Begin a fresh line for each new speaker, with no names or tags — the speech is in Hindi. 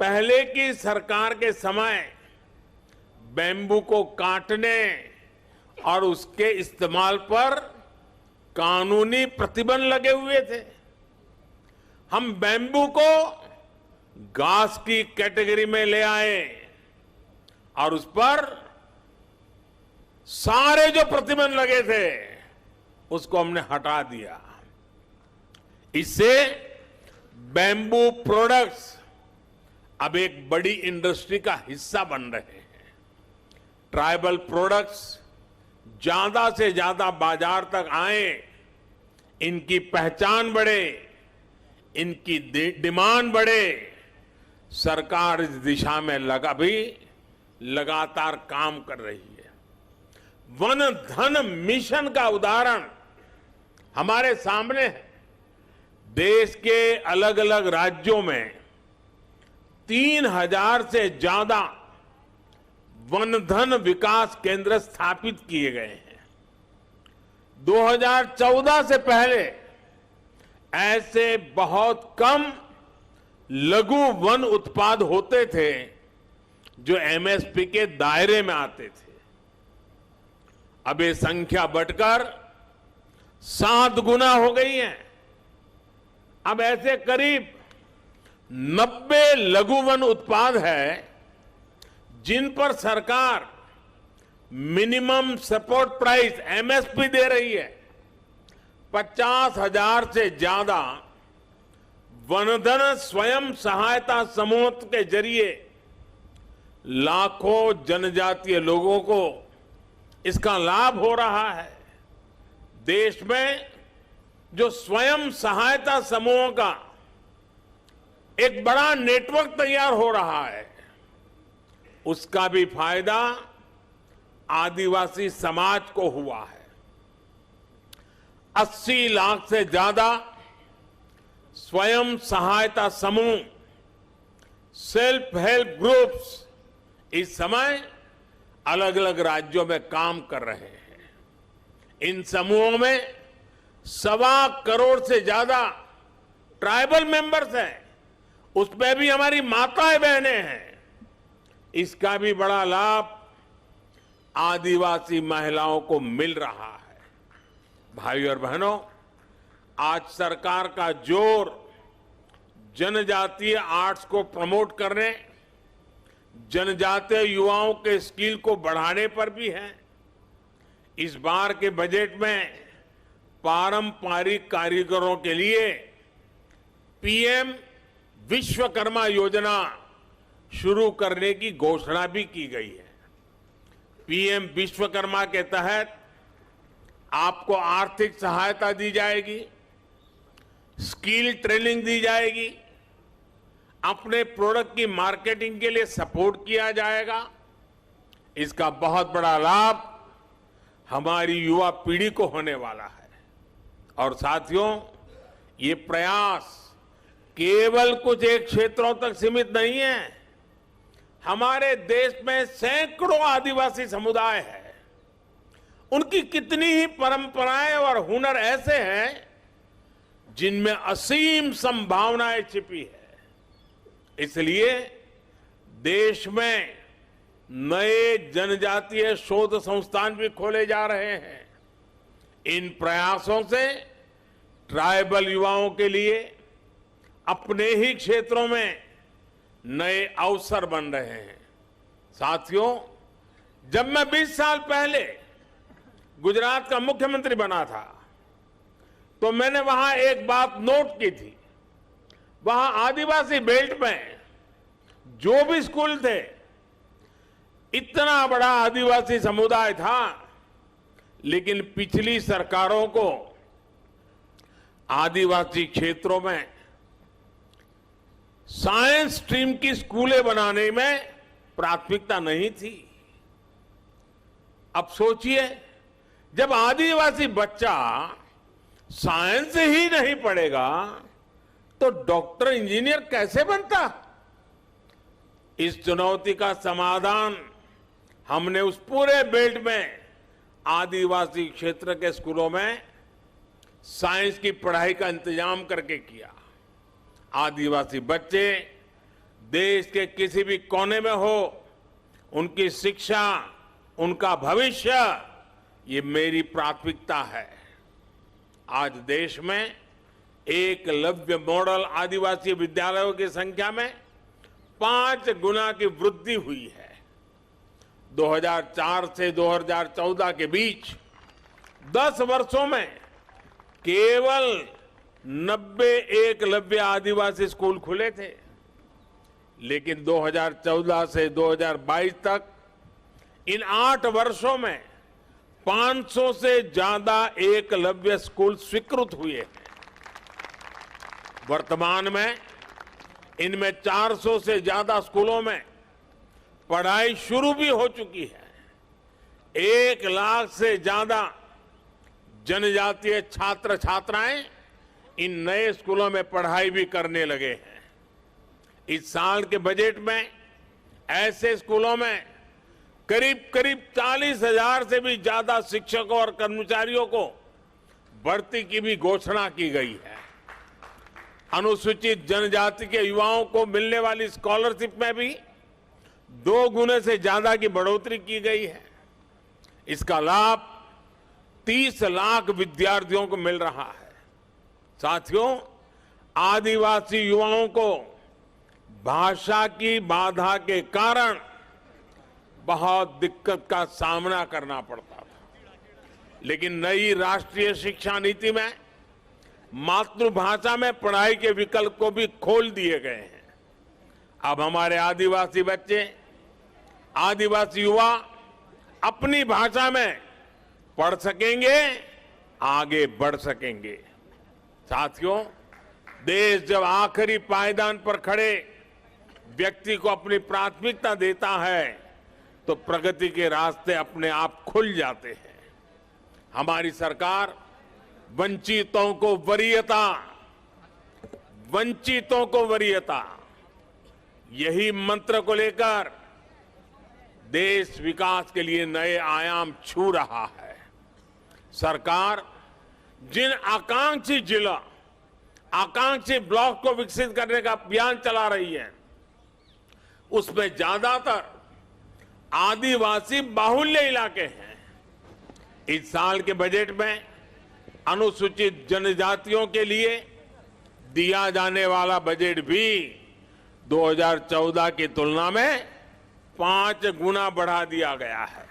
पहले की सरकार के समय बैम्बू को काटने और उसके इस्तेमाल पर कानूनी प्रतिबंध लगे हुए थे। हम बैम्बू को घास की कैटेगरी में ले आए और उस पर सारे जो प्रतिबंध लगे थे उसको हमने हटा दिया। इससे बैम्बू प्रोडक्ट्स अब एक बड़ी इंडस्ट्री का हिस्सा बन रहे हैं। ट्राइबल प्रोडक्ट्स ज्यादा से ज्यादा बाजार तक आए, इनकी पहचान बढ़े, इनकी डिमांड बढ़े। सरकार इस दिशा में लगातार काम कर रही है। वन धन मिशन का उदाहरण हमारे सामने है। देश के अलग अलग राज्यों में 3000 से ज्यादा वन धन विकास केंद्र स्थापित किए गए हैं। 2014 से पहले ऐसे बहुत कम लघु वन उत्पाद होते थे जो एमएसपी के दायरे में आते थे। अब ये संख्या बढ़कर 7 गुना हो गई है। अब ऐसे करीब 90 लघु वन उत्पाद है जिन पर सरकार मिनिमम सपोर्ट प्राइस एमएसपी दे रही है। 50,000 से ज्यादा वनधन स्वयं सहायता समूह के जरिए लाखों जनजातीय लोगों को इसका लाभ हो रहा है। देश में जो स्वयं सहायता समूहों का एक बड़ा नेटवर्क तैयार हो रहा है, उसका भी फायदा आदिवासी समाज को हुआ है। 80 लाख से ज्यादा स्वयं सहायता समूह, सेल्फ हेल्प ग्रुप्स इस समय अलग अलग राज्यों में काम कर रहे हैं। इन समूहों में 1.25 करोड़ से ज्यादा ट्राइबल मेंबर्स हैं। उसमें भी हमारी माताएं बहनें हैं। इसका भी बड़ा लाभ आदिवासी महिलाओं को मिल रहा है। भाइयों और बहनों, आज सरकार का जोर जनजातीय आर्ट्स को प्रमोट करने, जनजातीय युवाओं के स्किल को बढ़ाने पर भी है। इस बार के बजट में पारंपरिक कारीगरों के लिए पीएम विश्वकर्मा योजना शुरू करने की घोषणा भी की गई है। पीएम विश्वकर्मा के तहत आपको आर्थिक सहायता दी जाएगी, स्किल ट्रेनिंग दी जाएगी, अपने प्रोडक्ट की मार्केटिंग के लिए सपोर्ट किया जाएगा। इसका बहुत बड़ा लाभ हमारी युवा पीढ़ी को होने वाला है। और साथियों, ये प्रयास केवल कुछ एक क्षेत्रों तक सीमित नहीं है। हमारे देश में सैकड़ों आदिवासी समुदाय हैं। उनकी कितनी ही परंपराएं और हुनर ऐसे हैं जिनमें असीम संभावनाएं छिपी है। इसलिए देश में नए जनजातीय शोध संस्थान भी खोले जा रहे हैं। इन प्रयासों से ट्राइबल युवाओं के लिए अपने ही क्षेत्रों में नए अवसर बन रहे हैं। साथियों, जब मैं 20 साल पहले गुजरात का मुख्यमंत्री बना था तो मैंने वहां एक बात नोट की थी। वहां आदिवासी बेल्ट में जो भी स्कूल थे, इतना बड़ा आदिवासी समुदाय था, लेकिन पिछली सरकारों को आदिवासी क्षेत्रों में साइंस स्ट्रीम की स्कूलें बनाने में प्राथमिकता नहीं थी। अब सोचिए, जब आदिवासी बच्चा साइंस ही नहीं पढ़ेगा तो डॉक्टर इंजीनियर कैसे बनता? इस चुनौती का समाधान हमने उस पूरे बेल्ट में आदिवासी क्षेत्र के स्कूलों में साइंस की पढ़ाई का इंतजाम करके किया। आदिवासी बच्चे देश के किसी भी कोने में हो, उनकी शिक्षा, उनका भविष्य, ये मेरी प्राथमिकता है। आज देश में एकलव्य मॉडल आदिवासी विद्यालयों की संख्या में 5 गुना की वृद्धि हुई है। 2004 से 2014 के बीच 10 वर्षों में केवल 90 एकलव्य आदिवासी स्कूल खुले थे, लेकिन 2014 से 2022 तक इन 8 वर्षों में 500 से ज्यादा एकलव्य स्कूल स्वीकृत हुए हैं। वर्तमान में इनमें 400 से ज्यादा स्कूलों में पढ़ाई शुरू भी हो चुकी है। 1 लाख से ज्यादा जनजातीय छात्र छात्राएं इन नए स्कूलों में पढ़ाई भी करने लगे हैं। इस साल के बजट में ऐसे स्कूलों में करीब 40,000 से भी ज्यादा शिक्षकों और कर्मचारियों को भर्ती की भी घोषणा की गई है। अनुसूचित जनजाति के युवाओं को मिलने वाली स्कॉलरशिप में भी 2 गुने से ज्यादा की बढ़ोतरी की गई है। इसका लाभ 30 लाख विद्यार्थियों को मिल रहा है। साथियों, आदिवासी युवाओं को भाषा की बाधा के कारण बहुत दिक्कत का सामना करना पड़ता था, लेकिन नई राष्ट्रीय शिक्षा नीति में मातृभाषा में पढ़ाई के विकल्प को भी खोल दिए गए हैं। अब हमारे आदिवासी बच्चे, आदिवासी युवा अपनी भाषा में पढ़ सकेंगे, आगे बढ़ सकेंगे। साथियों, देश जब आखिरी पायदान पर खड़े व्यक्ति को अपनी प्राथमिकता देता है तो प्रगति के रास्ते अपने आप खुल जाते हैं। हमारी सरकार वंचितों को वरीयता, यही मंत्र को लेकर देश विकास के लिए नए आयाम छू रहा है। सरकार जिन आकांक्षी जिला, आकांक्षी ब्लॉक को विकसित करने का अभियान चला रही है, उसमें ज्यादातर आदिवासी बाहुल्य इलाके हैं। इस साल के बजट में अनुसूचित जनजातियों के लिए दिया जाने वाला बजट भी 2014 की तुलना में 5 गुना बढ़ा दिया गया है।